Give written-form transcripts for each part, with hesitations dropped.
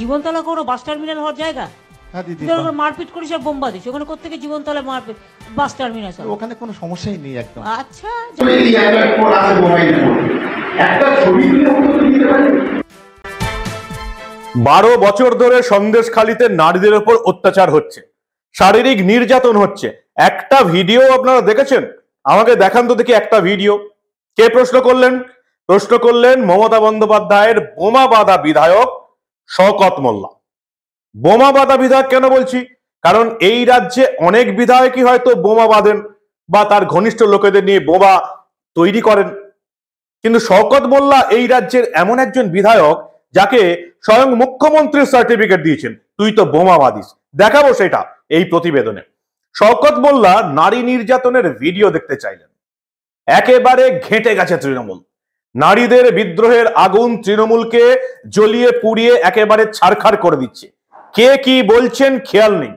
জীবনতলা কোনো bus terminal হওয়ার জায়গা? হ্যাঁ দিদি, মারপিট করিস আর বোমা দিস, ওখানে কোত্থেকে জীবনতলা মারপিট বাস টার্মিনাল? ওখানে কোনো সমস্যাই নেই একদম। আচ্ছা, 12 বছর ধরে সন্দেশখালীতে নারীদের উপর অত্যাচার হচ্ছে, শারীরিক নির্যাতন হচ্ছে। একটা ভিডিও আপনারা দেখেছেন? আমাকে দেখান তো দেখি একটা ভিডিও। কে প্রশ্ন করলেন? প্রশ্ন করলেন মমতা বন্দ্যোপাধ্যায়ের বোমা বাঁধা বিধায়ক শওকত মোল্লা। বোমা বাঁধা বিধায়ক কেন বলছি? কারণ এই রাজ্যে অনেক বিধায়কই হয়তো বোমা বাঁধেন বা তার ঘনিষ্ঠ লোকেদের নিয়ে বোমা তৈরি করেন, কিন্তু শওকত মোল্লা এই রাজ্যের এমন একজন বিধায়ক যাকে স্বয়ং মুখ্যমন্ত্রীর সার্টিফিকেট দিয়েছেন, তুই তো বোমা বাঁধিস। দেখাবো সেটা এই প্রতিবেদনে। শওকত মোল্লা নারী নির্যাতনের ভিডিও দেখতে চাইলেন, একেবারে ঘেঁটে গেছে তৃণমূল। নারীদের বিদ্রোহের আগুন তৃণমূলকে জ্বলিয়ে পুড়িয়ে একেবারে ছারখার করে দিচ্ছে। কে কি বলছেন খেয়াল নেই।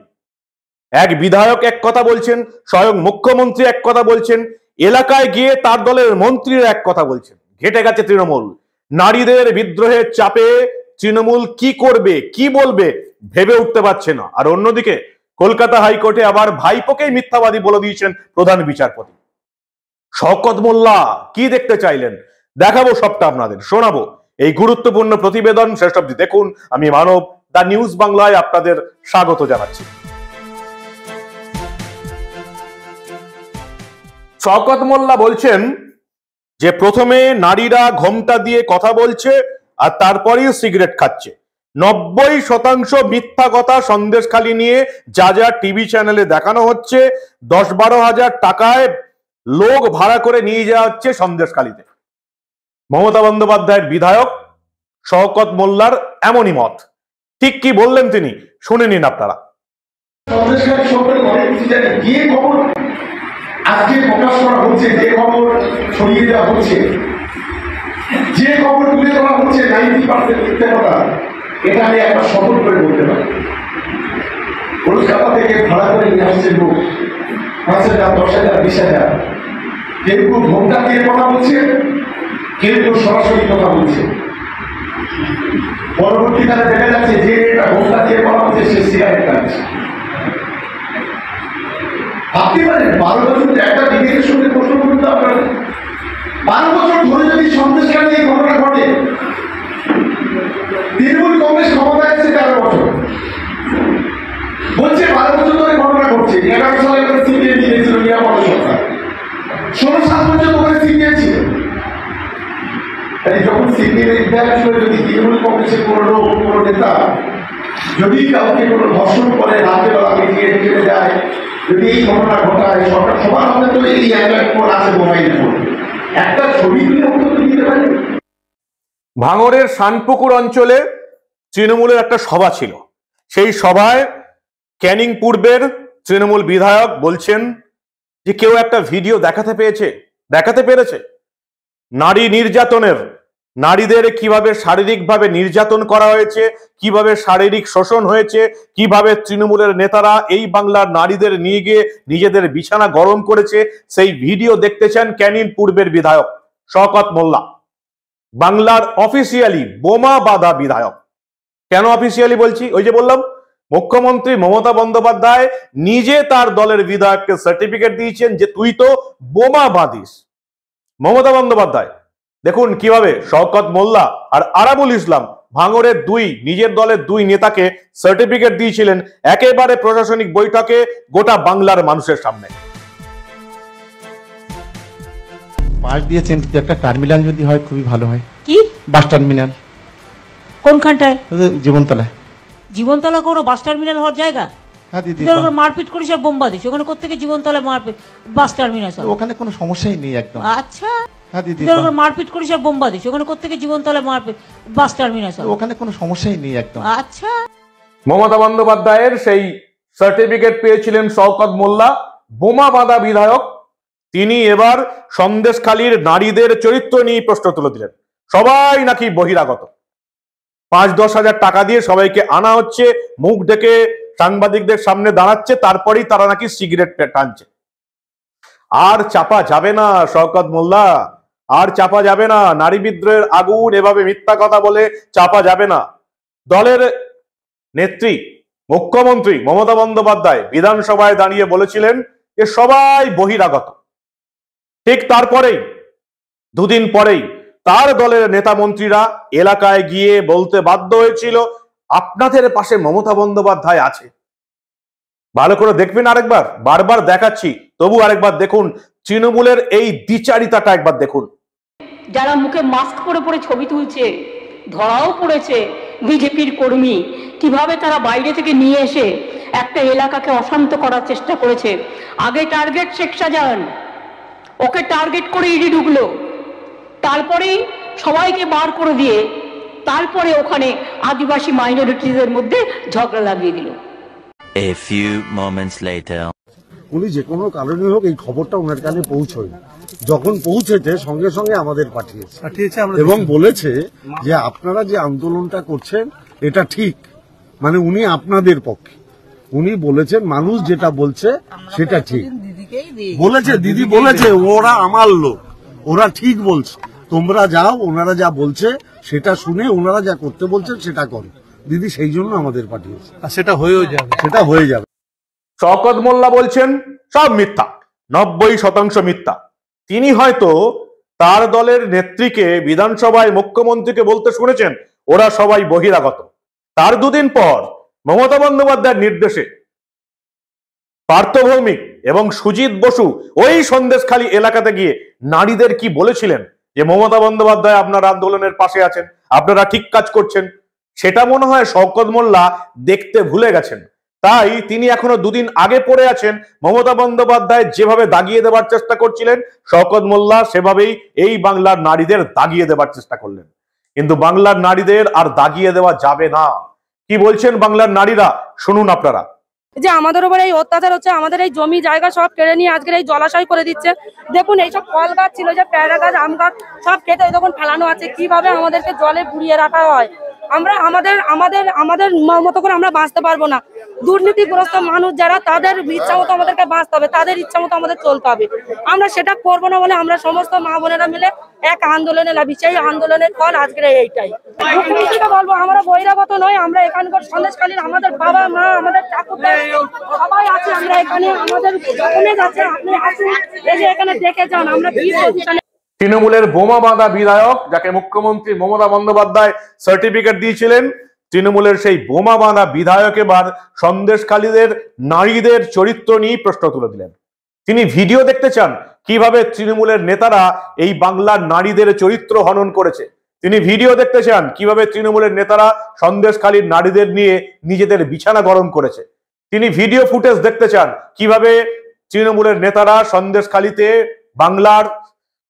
এক বিধায়ক এক কথা বলছেন, স্বয়ং মুখ্যমন্ত্রী এক কথা বলছেন, এলাকায় গিয়ে তার দলের মন্ত্রীরা এক কথা বলছেন। ঘেটে গেছে তৃণমূল। নারীদের বিদ্রোহের চাপে তৃণমূল কি করবে কি বলবে ভেবে উঠতে পারছে না। আর অন্যদিকে কলকাতা হাইকোর্টে আবার ভাইপোকেই মিথ্যাবাদী বলে দিয়েছেন প্রধান বিচারপতি। শওকত মোল্লা কি দেখতে চাইলেন দেখাবো, সবটা আপনাদের শোনাবো। এই গুরুত্বপূর্ণ প্রতিবেদন শেষ অবধি দেখুন। আমি মানব, দা নিউজ বাংলায় আপনাদের স্বাগত জানাচ্ছি। শওকত মোল্লা বলছেন যে প্রথমে নারীরা ঘোমটা দিয়ে কথা বলছে আর তারপরেই সিগারেট খাচ্ছে। 90% মিথ্যা কথা সন্দেশখালী নিয়ে যা যা টিভি চ্যানেলে দেখানো হচ্ছে। 10-12 হাজার টাকায় লোক ভাড়া করে নিয়ে যাওয়া হচ্ছে সন্দেশখালীতে। মমতা বন্দ্যোপাধ্যায়ের বিধায়ক শওকত মোল্লার এমনই মত। ঠিক কি বললেন তিনি শুনে নিন আপনারা। আজকে প্রকাশ করা হচ্ছে, যে খবর ছড়িয়ে দেওয়া হচ্ছে, যে খবর তুলে দেওয়া হচ্ছে 90% মিথ্যে কথা, এটা আমি একটা শপথ করে বলতে পারি। কলকাতা থেকে ভাড়া করে নিয়ে আসছে লোক 5,000, 10,000, 20,000। কেউ কেউ ঘোমটা দিয়ে কথা বলছে, কেউ কেউ সরাসরি কথা বলছে। পরবর্তীকালে দেখা যাচ্ছে যে এটা ঘোমটা দিয়ে কথা বলছে সে সিগারেট খাচ্ছে। ভাবতে পারেন 12 বছর একটা বিবেকের সঙ্গে প্রশ্ন করতে আপনার 12 বছর ধরে যদি সন্দেশখালী এই ঘটনা ঘটে, তৃণমূল কংগ্রেস ক্ষমতায় আছে 13 বছর, বলছে 12 বছর ধরে ঘটনা ঘটছে। 11 সালে সিপিএম দিয়েছিল নিরাপদ সরকার, 16-7 বছর ধরে সিপিএম ছিল। তাই যখন সিপিএম ইতিহাস ছিল, যদি তৃণমূল কংগ্রেসের কোনো লোক কোনো নেতা যদি কাউকে কোনো ধর্ষণ করে রাতে বেলা মিটিয়ে ঢেকে যায়, যদি এই ঘটনা ঘটায়, সরকার সবার হাতে তো এই অ্যান্ড্রয়েড ফোন আছে, মোবাইল ফোন, একটা ছবি তুলে অন্তত দিতে পারে। ভাঙড়ের শানপুকুর অঞ্চলে তৃণমূলের একটা সভা ছিল। সেই সভায় ক্যানিং পূর্বের তৃণমূল বিধায়ক বলছেন যে কেউ একটা ভিডিও দেখাতে পেরেছে নারী নির্যাতনের, নারীদের কিভাবে শারীরিকভাবে নির্যাতন করা হয়েছে, কিভাবে শারীরিক শোষণ হয়েছে, কিভাবে তৃণমূলের নেতারা এই বাংলার নারীদের নিয়ে গিয়ে নিজেদের বিছানা গরম করেছে। সেই ভিডিও দেখতে চান ক্যানিং পূর্বের বিধায়ক শওকত মোল্লা, বাংলার অফিসিয়ালি বোমা বাঁধা বিধায়ক। কেন অফিসিয়ালি বলছি? ওই যে বললাম, মুখ্যমন্ত্রী মমতা বন্দ্যোপাধ্যায় নিজে তার দলের বিধায়ককে সার্টিফিকেট দিয়েছেন যে তুই তো বোমা বাঁধিস। মমতা বন্দ্যোপাধ্যায় দেখুন কিভাবে শওকত মোল্লা আর আরাবুল ইসলাম ভাঙড়ের নিজের দলের 2 নেতাকে সার্টিফিকেট দিয়েছিলেন একেবারে প্রশাসনিক বৈঠকে গোটা বাংলার মানুষের সামনে। পাশ দিয়েছেন, একটা টার্মিনাল যদি হয় খুবই ভালো হয়। কি বাস টার্মিনাল? কোনখানটায়? জীবনতলায়। জীবনতলা কোনো বাস টার্মিনাল হওয়ার জায়গা? হ্যাঁ দিদি, মারপিট করিস আর বোমা দিস, ওখানে কোত্থেকে জীবনতলা মারপিট বাস টার্মিনাল? ওখানে কোনো সমস্যাই নেই একদম। আচ্ছা, হ্যাঁ দিদি, মারপিট করিস আর বোমা দিস, ওখানে কোত্থেকে জীবনতলা মারপিট বাস টার্মিনাল? ওখানে কোনো সমস্যাই নেই একদম। আচ্ছা, মমতা বন্দ্যোপাধ্যায়ের সেই সার্টিফিকেট পেয়েছিলেন শওকত মোল্লা, বোমা বাঁধা বিধায়ক। তিনি এবার সন্দেশখালীর নারীদের চরিত্র নিয়ে প্রশ্ন তুলে দিলেন। সবাই নাকি বহিরাগত, 5-10 হাজার টাকা দিয়ে সবাইকে আনা হচ্ছে, মুখ ঢেকে সাংবাদিকদের সামনে দাঁড়াচ্ছে, তারপরেই তারা নাকি সিগারেট টানছে। আর চাপা যাবে না শওকত মোল্লা, আর চাপা যাবে না। নারী বিদ্রোহের আগুন এভাবে মিথ্যা কথা বলে চাপা যাবে না। দলের নেত্রী মুখ্যমন্ত্রী মমতা বন্দ্যোপাধ্যায় বিধানসভায় দাঁড়িয়ে বলেছিলেন যে সবাই বহিরাগত। ঠিক তারপরেই দুদিন পরেই তার দলের নেতা মন্ত্রীরা এলাকায় গিয়ে বলতে বাধ্য হয়েছিল আপনাদের পাশে মমতা বন্দ্যোপাধ্যায় আছে। ভালো করে দেখবেন আরেকবার, বারবার দেখাচ্ছি, তবু আরেকবার দেখুন তৃণমূলের এই দ্বিচারিতাটা একবার দেখুন। যারা মুখে মাস্ক পরে পরে ছবি তুলছে, ধরাও পড়েছে বিজেপির কর্মী, কিভাবে তারা বাইরে থেকে নিয়ে এসে একটা এলাকাকে অশান্ত করার চেষ্টা করেছে। আগে টার্গেট শেখ শাহজাহান, ওকে টার্গেট করে ইডি ঢুকলো, তারপরেই সবাইকে বার করে দিয়ে তারপরে ওখানে আদিবাসী মাইনরিটিদের মধ্যে ঝগড়া লাগিয়ে দিল। A few moments later. উনি যে কোনো কারণে হোক এই খবরটা ওনার কানে পৌঁছয়, যখন পৌঁছেছে সঙ্গে সঙ্গে আমাদের পাঠিয়েছে এবং বলেছে যে আপনারা যে আন্দোলনটা করছেন এটা ঠিক, মানে উনি আপনাদের পক্ষে, উনি বলেছেন মানুষ যেটা বলছে সেটা ঠিক বলেছে। দিদি বলেছে ওরা আমার লোক, ওরা ঠিক বলছে, তোমরা যাও, ওনারা যা বলছে সেটা শুনে ওনারা যা করতে বলছেন সেটা করো। দিদি সেই জন্য আমাদের পাঠিয়েছে, আর সেটা হয়ে যাবে। শওকত মোল্লা বলছেন সব মিথ্যা, 90% মিথ্যা। তিনি হয়তো তার দলের নেত্রীকে বিধানসভায় মুখ্যমন্ত্রীকে বলতে শুনেছেন ওরা সবাই বহিরাগত। তার দুদিন পর মমতা বন্দ্যোপাধ্যায়ের নির্দেশে পার্থ ভৌমিক এবং সুজিত বসু ওই সন্দেশখালী এলাকাতে গিয়ে নারীদের কি বলেছিলেন যে মমতা বন্দ্যোপাধ্যায় আপনার আন্দোলনের পাশে আছেন, আপনারা ঠিক কাজ করছেন, সেটা মনে হয় শওকত মোল্লা দেখতে ভুলে গেছেন। তাই তিনি এখনো দুদিন আগে পড়ে আছেন মমতা বন্দ্যোপাধ্যায় যেভাবে দাগিয়ে দেবার চেষ্টা করছিলেন, শওকত মোল্লা সেভাবেই এই বাংলার নারীদের দাগিয়ে দেবার চেষ্টা করলেন। কিন্তু বাংলার নারীদের আর দাগিয়ে দেওয়া যাবে না। কি বলছেন বাংলার নারীরা শুনুন আপনারা। যে আমাদের উপর এই অত্যাচার হচ্ছে, আমাদের এই জমি জায়গা সব কেড়ে নিয়ে আজকের এই জলাশয় করে দিচ্ছে। দেখুন এইসব ফল গাছ ছিল, যে পেয়ারা গাছ, আম গাছ সব কেটে তখন ফেলানো আছে, কিভাবে আমাদেরকে জলে বুড়িয়ে রাখা হয়। আমরা আমাদের মতো করে আমরা বাঁচতে পারবো না। দুর্নীতিগ্রস্ত মানুষ যারা, তাদের ইচ্ছা মতো আমাদেরকে বাঁচতে হবে, তাদের ইচ্ছা মতো আমাদের চলতে হবে। আমরা সেটা করবো না বলে আমরা সমস্ত মা বোনেরা মিলে এক আন্দোলনে নামি। সেই আন্দোলনের ফল আজকের এইটাই। মুখ্যমন্ত্রীকে বলবো আমরা বহিরাগত নয়, আমরা এখানকার সন্দেশখালীর আমাদের বাবা মা, আমাদের ঠাকুরদা সবাই আছে, আমরা এখানে আমাদের ডকুমেন্ট আছে, আপনি আসুন, এই যে এখানে দেখে যান আমরা কি পজিশনে। তৃণমূলের বোমা বাঁধা বিধায়ক যাকে মুখ্যমন্ত্রী মমতা বন্দ্যোপাধ্যায় সার্টিফিকেট দিয়েছিলেন, তৃণমূলের সেই বোমা বাঁধা বিধায়ক এবার সন্দেশখালীদের নারীদের চরিত্র নিয়ে প্রশ্ন তুলে দিলেন। তিনি ভিডিও দেখতে চান কিভাবে তৃণমূলের নেতারা এই বাংলার নারীদের চরিত্র হনন করেছে। তিনি ভিডিও দেখতে চান কিভাবে তৃণমূলের নেতারা সন্দেশখালীর নারীদের নিয়ে নিজেদের বিছানা গরম করেছে। তিনি ভিডিও ফুটেজ দেখতে চান কিভাবে তৃণমূলের নেতারা সন্দেশখালীতে বাংলার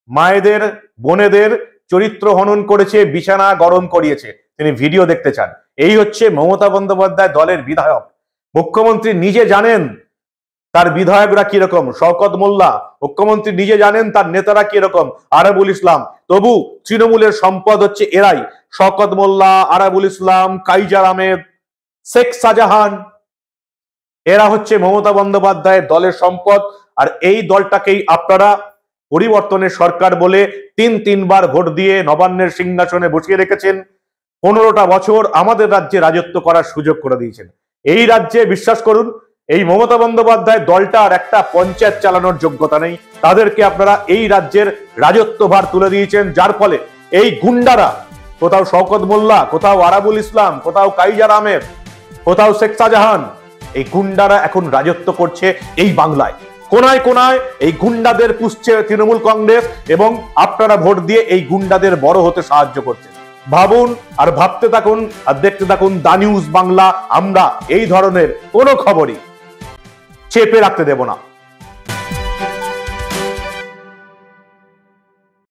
মায়েদের বোনেদের চরিত্র হনন করেছে, বিছানা গরম করিয়েছে। তিনি ভিডিও দেখতে চান। এই হচ্ছে মমতা বন্দ্যোপাধ্যায় দলের বিধায়ক। মুখ্যমন্ত্রী নিজে জানেন তার বিধায়করা কিরকম, শওকত মোল্লা মুখ্যমন্ত্রী নিজে জানেন তার নেতারা কিরকম, আরাবুল ইসলাম। তবু তৃণমূলের সম্পদ হচ্ছে এরাই, শওকত মোল্লা, আরাবুল ইসলাম, কাইজার আহমেদ, শেখ শাহজাহান। এরা হচ্ছে মমতা বন্দ্যোপাধ্যায়ের দলের সম্পদ। আর এই দলটাকেই আপনারা পরিবর্তনের সরকার বলে তিনবার ভোট দিয়ে নবান্নের সিংহাসনে বসিয়ে রেখেছেন। 15টা বছর আমাদের রাজ্যে রাজত্ব করার সুযোগ করে দিয়েছেন। এই রাজ্যে বিশ্বাস করুন, এই মমতা বন্দ্যোপাধ্যায় দলটার একটা পঞ্চায়েত চালানোর যোগ্যতা নেই। তাদেরকে আপনারা এই রাজ্যের রাজত্বভার তুলে দিয়েছেন, যার ফলে এই গুন্ডারা, কোথাও শওকত মোল্লা, কোথাও আরাবুল ইসলাম, কোথাও কাইজার আহমেদ, কোথাও শেখ শাহজাহান, এই গুন্ডারা এখন রাজত্ব করছে এই বাংলায়। কোনায় কোনায় এই গুন্ডাদের পুষছে তৃণমূল কংগ্রেস, এবং আপনারা ভোট দিয়ে এই গুন্ডাদের বড় হতে সাহায্য করছে। ভাবুন আর ভাবতে থাকুন আর দেখতে থাকুন দা নিউজ বাংলা। আমরা এই ধরনের কোনো খবরই চেপে রাখতে দেব না।